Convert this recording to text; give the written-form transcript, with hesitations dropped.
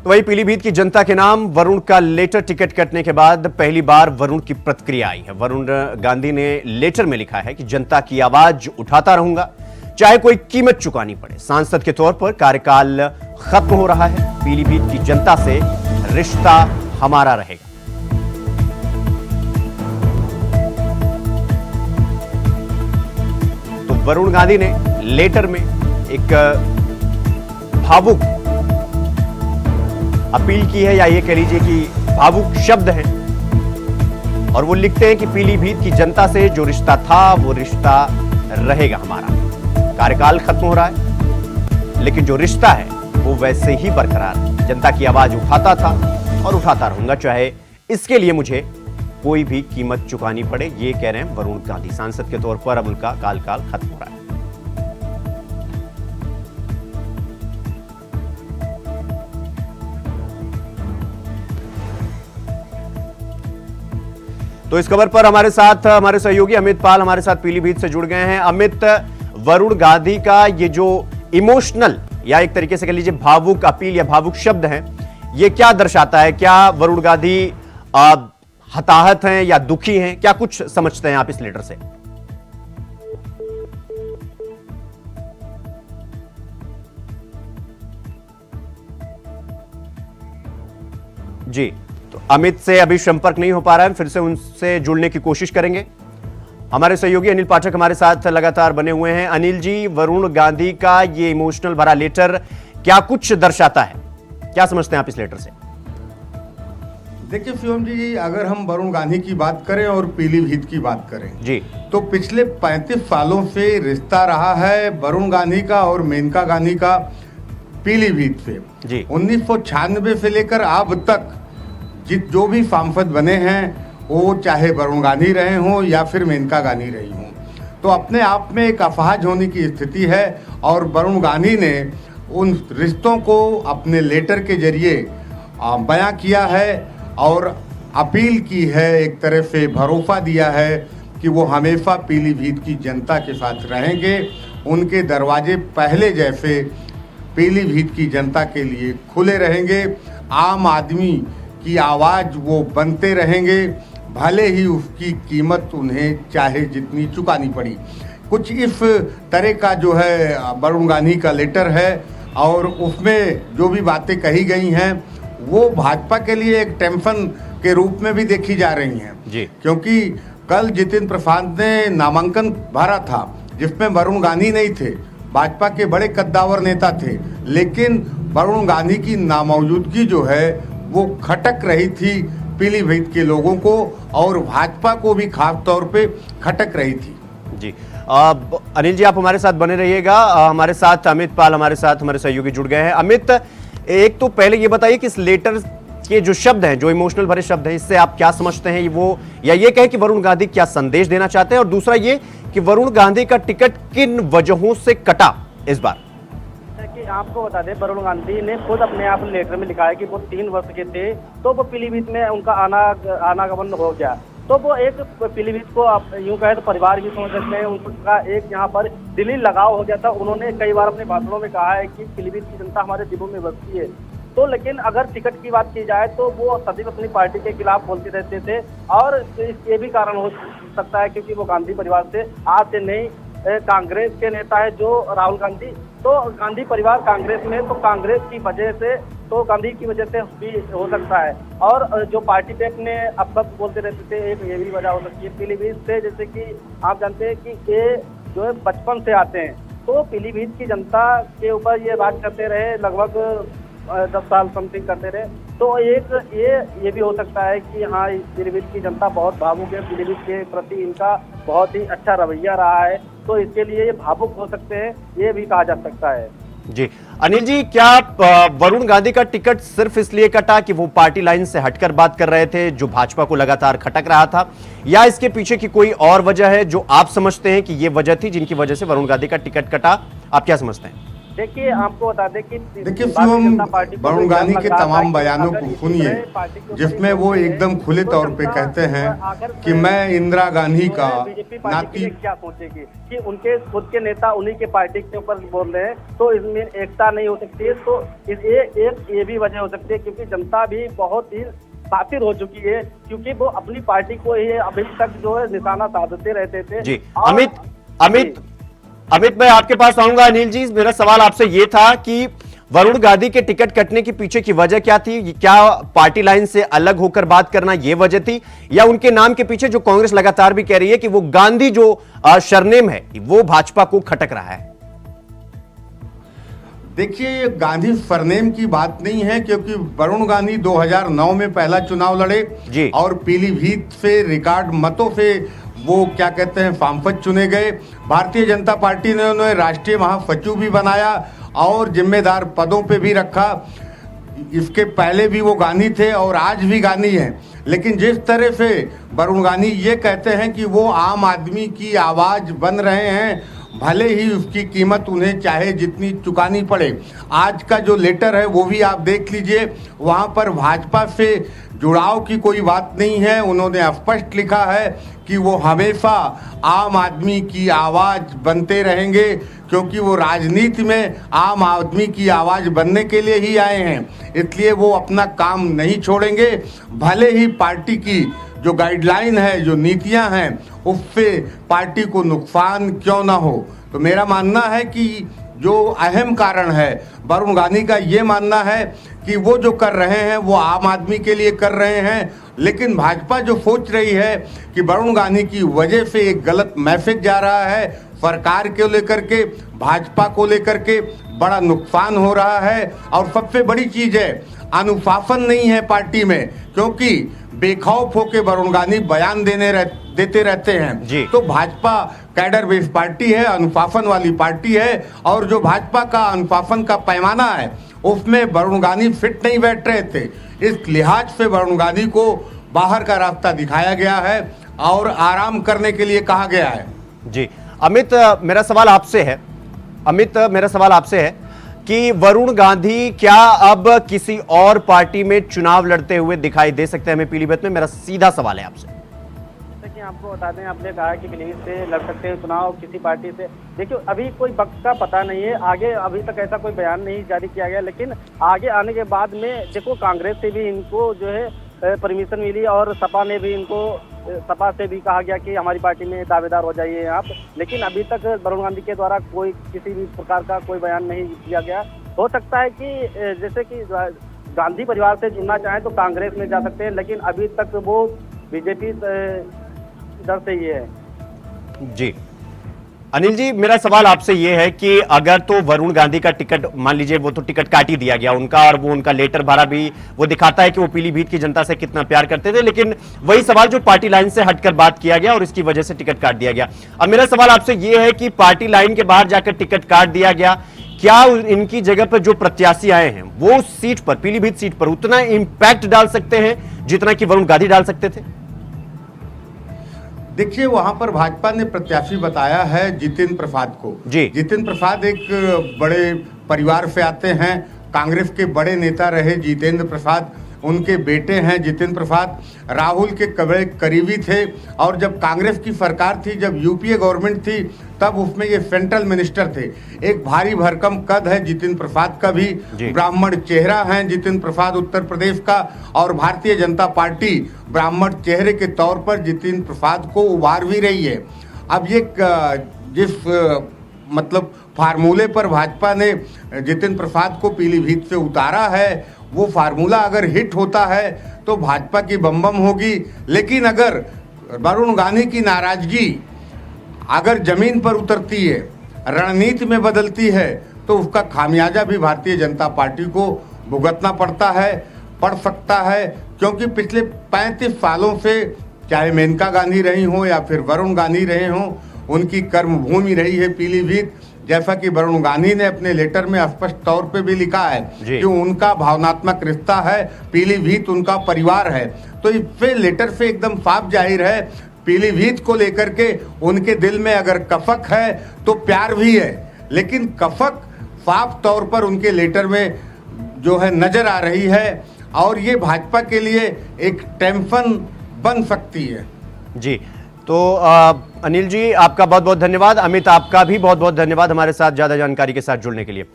तो वही पीलीभीत की जनता के नाम वरुण का लेटर टिकट कटने के बाद पहली बार वरुण की प्रतिक्रिया आई है। वरुण गांधी ने लेटर में लिखा है कि जनता की आवाज उठाता रहूंगा, चाहे कोई कीमत चुकानी पड़े। सांसद के तौर पर कार्यकाल खत्म हो रहा है, पीलीभीत की जनता से रिश्ता हमारा रहेगा। तो वरुण गांधी ने लेटर में एक भावुक अपील की है, या ये कह लीजिए कि भावुक शब्द हैं, और वो लिखते हैं कि पीलीभीत की जनता से जो रिश्ता था वो रिश्ता रहेगा हमारा। कार्यकाल खत्म हो रहा है, लेकिन जो रिश्ता है वो वैसे ही बरकरार है। जनता की आवाज उठाता था और उठाता रहूंगा, चाहे इसके लिए मुझे कोई भी कीमत चुकानी पड़े। ये कह रहे हैं वरुण गांधी। सांसद के तौर पर अब उनका कार्यकाल खत्म हो रहा है। तो इस खबर पर हमारे साथ हमारे सहयोगी अमित पाल हमारे साथ पीलीभीत से जुड़ गए हैं। अमित, वरुण गांधी का ये जो इमोशनल या एक तरीके से कह लीजिए भावुक अपील या भावुक शब्द हैं, ये क्या दर्शाता है? क्या वरुण गांधी हताहत हैं या दुखी हैं? क्या कुछ समझते हैं आप इस लेटर से? जी, तो अमित से अभी संपर्क नहीं हो पा रहा है, फिर से उनसे जुड़ने की कोशिश करेंगे। हमारे सहयोगी अनिल पाठक हमारे साथ लगातार बने हुए हैं। अनिल जी, वरुण गांधी का ये इमोशनल भरा लेटर क्या कुछ दर्शाता है? क्या समझते हैं आप इस लेटर से? देखिए शिवम जी, अगर हम वरुण गांधी की बात करें और पीलीभीत की बात करें जी, तो पिछले 35 सालों से रिश्ता रहा है वरुण गांधी का और मेनका गांधी का पीलीभीत से। जी, 1996 से लेकर अब तक जो भी सांसद बने हैं वो चाहे वरुण गांधी रहे हों या फिर मेनका गांधी रही हों, तो अपने आप में एक अफवाह होने की स्थिति है। और वरुण गांधी ने उन रिश्तों को अपने लेटर के जरिए बयां किया है और अपील की है, एक तरह से भरोसा दिया है कि वो हमेशा पीलीभीत की जनता के साथ रहेंगे। उनके दरवाजे पहले जैसे पीलीभीत की जनता के लिए खुले रहेंगे। आम आदमी की आवाज़ वो बनते रहेंगे, भले ही उसकी कीमत उन्हें चाहे जितनी चुकानी पड़ी। कुछ इस तरह का जो है वरुण गांधी का लेटर है, और उसमें जो भी बातें कही गई हैं वो भाजपा के लिए एक टेंशन के रूप में भी देखी जा रही हैं जी, क्योंकि कल जितिन प्रसाद ने नामांकन भरा था जिसमें वरुण गांधी नहीं थे, भाजपा के बड़े कद्दावर नेता थे, लेकिन वरुण गांधी की नामौजूदगी जो है वो खटक रही थी पीलीभीत के लोगों को, और भाजपा को भी खास तौर पे खटक रही थी। जी, अनिल जी आप हमारे साथ बने रहिएगा। हमारे साथ अमित पाल हमारे साथ हमारे सहयोगी जुड़ गए हैं। अमित, एक तो पहले ये बताइए कि इस लेटर के जो शब्द हैं, जो इमोशनल भरे शब्द हैं, इससे आप क्या समझते हैं? वो या ये कहें कि वरुण गांधी क्या संदेश देना चाहते हैं, और दूसरा ये कि वरुण गांधी का टिकट किन वजहों से कटा इस बार? कि आपको बता दें, वरुण गांधी ने खुद अपने आप लेटर में लिखा है कि वो 3 वर्ष के थे तो वो पीलीभीत में उनका आनागमन हो गया, तो वो एक पीलीभीत को आप यूं कहें तो परिवार भी समझ सकते हैं। उनका एक यहाँ पर दिली लगाव हो गया था। उन्होंने कई बार अपने भाषणों में कहा है कि पीलीभीत की जनता हमारे दिलों में बसती है। तो लेकिन अगर टिकट की बात की जाए तो वो सदैव अपनी पार्टी के खिलाफ बोलते रहते थे, और ये भी कारण हो सकता है क्योंकि वो गांधी परिवार से आज से नहीं, कांग्रेस के नेता है जो राहुल गांधी, तो गांधी परिवार कांग्रेस में, तो कांग्रेस की वजह से, तो गांधी की वजह से भी हो सकता है। और जो पार्टी पे अपने अब तक बोलते रहते थे, एक ये भी वजह हो सकती है पीलीभीत से। जैसे कि आप जानते हैं कि ये जो है बचपन से आते हैं, तो पीलीभीत की जनता के ऊपर ये बात करते रहे, लगभग 10 साल समथिंग करते रहे। तो एक ये भी हो सकता है कि हाँ, पीलीभीत की जनता बहुत भावुक है, पीलीभीत के प्रति इनका बहुत ही अच्छा रवैया रहा है, तो इसके लिए ये भावुक हो सकते हैं, ये भी कहा जा सकता है। जी, अनिल जी, क्या वरुण गांधी का टिकट सिर्फ इसलिए कटा कि वो पार्टी लाइन से हटकर बात कर रहे थे, जो भाजपा को लगातार खटक रहा था, या इसके पीछे की कोई और वजह है जो आप समझते हैं कि ये वजह थी जिनकी वजह से वरुण गांधी का टिकट कटा? आप क्या समझते हैं? देखिए आपको बता दें कि देखिए भारतीय हम जनता पार्टी को वरुण गांधी के लगा था तमाम कि बयानों अगर को इसी सुनिए, तरह पार्टी के ऊपर जिसमें वो होती है, एकदम खुले तो तौर पे जनता कहते हैं आकर कि मैं इंदिरा गांधी जो का है बीजेपी पार्टी के लिए नाती। क्या सोचेगी कि उनके खुद के नेता उन्हीं के पार्टी के ऊपर बोल रहे हैं, तो इसमें एकता नहीं हो सकती है। तो ये भी वजह हो सकती है क्योंकि जनता भी बहुत ही सातिर हो चुकी है, क्योंकि वो अपनी पार्टी को ही अभी तक जो है निशाना साधते रहते थे। जी और- अमित मैं आपके पास आऊंगा। अनिल जी, मेरा सवाल आपसे यह था कि वरुण गांधी के टिकट कटने के पीछे की वजह क्या थी? क्या पार्टी लाइन से अलग होकर बात करना यह वजह थी, या उनके नाम के पीछे जो कांग्रेस लगातार भी कह रही है कि वो गांधी जो सरनेम है वो भाजपा को खटक रहा है? देखिए, ये गांधी सरनेम की बात नहीं है, क्योंकि वरुण गांधी 2009 में पहला चुनाव लड़े जी। और पीलीभीत से रिकॉर्ड मतों से वो क्या कहते हैं सांसद चुने गए। भारतीय जनता पार्टी ने उन्हें राष्ट्रीय महासचिव भी बनाया और जिम्मेदार पदों पे भी रखा। इसके पहले भी वो गांधी थे और आज भी गांधी हैं। लेकिन जिस तरह से वरुण गांधी ये कहते हैं कि वो आम आदमी की आवाज बन रहे हैं, भले ही उसकी कीमत उन्हें चाहे जितनी चुकानी पड़े। आज का जो लेटर है वो भी आप देख लीजिए, वहाँ पर भाजपा से जुड़ाव की कोई बात नहीं है। उन्होंने स्पष्ट लिखा है कि वो हमेशा आम आदमी की आवाज़ बनते रहेंगे, क्योंकि वो राजनीति में आम आदमी की आवाज़ बनने के लिए ही आए हैं। इसलिए वो अपना काम नहीं छोड़ेंगे, भले ही पार्टी की जो गाइडलाइन है, जो नीतियां हैं, उससे पार्टी को नुकसान क्यों ना हो। तो मेरा मानना है कि जो अहम कारण है वरुण गांधी का, ये मानना है कि वो जो कर रहे हैं वो आम आदमी के लिए कर रहे हैं। लेकिन भाजपा जो सोच रही है कि वरुण गांधी की वजह से एक गलत मैसेज जा रहा है, सरकार को लेकर के, भाजपा को लेकर के बड़ा नुकसान हो रहा है। और सबसे बड़ी चीज़ है, अनुशासन नहीं है पार्टी में, क्योंकि बेखौफ होकर वरुण गांधी बयान देते रहते हैं। तो भाजपा कैडर बेस्ड पार्टी है, अनुशासन वाली पार्टी है, और जो भाजपा का अनुशासन का पैमाना है उसमें वरुण गांधी फिट नहीं बैठ रहे थे। इस लिहाज से वरुण गांधी को बाहर का रास्ता दिखाया गया है और आराम करने के लिए कहा गया है। जी अमित, मेरा सवाल आपसे है कि वरुण गांधी क्या अब किसी और पार्टी में चुनाव लड़ते हुए दिखाई दे सकते हैं हमें पीलीभीत में? मेरा सीधा सवाल है आपसे। जैसे कि आपको बता दें, आपने कहा कि पीलीभीत से लड़ सकते हैं चुनाव किसी पार्टी से। देखियो, अभी कोई वक्त का पता नहीं है, आगे अभी तक ऐसा कोई बयान नहीं जारी किया गया। लेकिन आगे आने के बाद में देखो, कांग्रेस से भी इनको जो है परमिशन मिली और सपा ने भी इनको, सपा से भी कहा गया कि हमारी पार्टी में दावेदार हो जाइए आप। लेकिन अभी तक वरुण गांधी के द्वारा कोई किसी भी प्रकार का कोई बयान नहीं दिया गया। हो सकता है कि जैसे कि गांधी परिवार से जुड़ना चाहें तो कांग्रेस में जा सकते हैं, लेकिन अभी तक वो बीजेपी दर से ही है। जी अनिल जी, मेरा सवाल आपसे यह है कि अगर तो वरुण गांधी का टिकट, मान लीजिए वो तो टिकट काट ही दिया गया उनका, और वो उनका लेटर भरा भी वो दिखाता है कि वो पीलीभीत की जनता से कितना प्यार करते थे, लेकिन वही सवाल जो पार्टी लाइन से हटकर बात किया गया और इसकी वजह से टिकट काट दिया गया। अब मेरा सवाल आपसे यह है कि पार्टी लाइन के बाहर जाकर टिकट काट दिया गया, क्या इनकी जगह पर जो प्रत्याशी आए हैं वो सीट पर, पीलीभीत सीट पर उतना इंपैक्ट डाल सकते हैं जितना कि वरुण गांधी डाल सकते थे? देखिए, वहां पर भाजपा ने प्रत्याशी बताया है जितेंद्र प्रसाद को। जी। जितेंद्र प्रसाद एक बड़े परिवार से आते हैं, कांग्रेस के बड़े नेता रहे जितेंद्र प्रसाद, उनके बेटे हैं जितेंद्र प्रसाद, राहुल के करीबी थे। और जब कांग्रेस की सरकार थी, जब यूपीए गवर्नमेंट थी, तब उसमें ये सेंट्रल मिनिस्टर थे। एक भारी भरकम कद है जितेंद्र प्रसाद का भी, ब्राह्मण चेहरा है जितेंद्र प्रसाद उत्तर प्रदेश का, और भारतीय जनता पार्टी ब्राह्मण चेहरे के तौर पर जितेंद्र प्रसाद को उभार भी रही है। अब ये जिस मतलब फार्मूले पर भाजपा ने जितेंद्र प्रसाद को पीलीभीत से उतारा है, वो फार्मूला अगर हिट होता है तो भाजपा की बम बम होगी। लेकिन अगर वरुण गांधी की नाराजगी अगर जमीन पर उतरती है, रणनीति में बदलती है, तो उसका खामियाजा भी भारतीय जनता पार्टी को भुगतना पड़ सकता है। क्योंकि पिछले 35 सालों से चाहे मेनका गांधी रही हो या फिर वरुण गांधी रहे हों, उनकी कर्मभूमि रही है पीलीभीत। जैसा कि वरुण गांधी ने अपने लेटर में स्पष्ट तौर पे भी लिखा है कि उनका भावनात्मक रिश्ता है, पीलीभीत उनका परिवार है। तो इस लेटर से एकदम साफ जाहिर है, पीलीभीत को लेकर के उनके दिल में अगर कफक है तो प्यार भी है। लेकिन कफक साफ तौर पर उनके लेटर में जो है नजर आ रही है, और ये भाजपा के लिए एक टेंशन बन सकती है। जी, तो अनिल जी आपका बहुत बहुत धन्यवाद। अमित आपका भी बहुत बहुत धन्यवाद हमारे साथ ज्यादा जानकारी के साथ जुड़ने के लिए।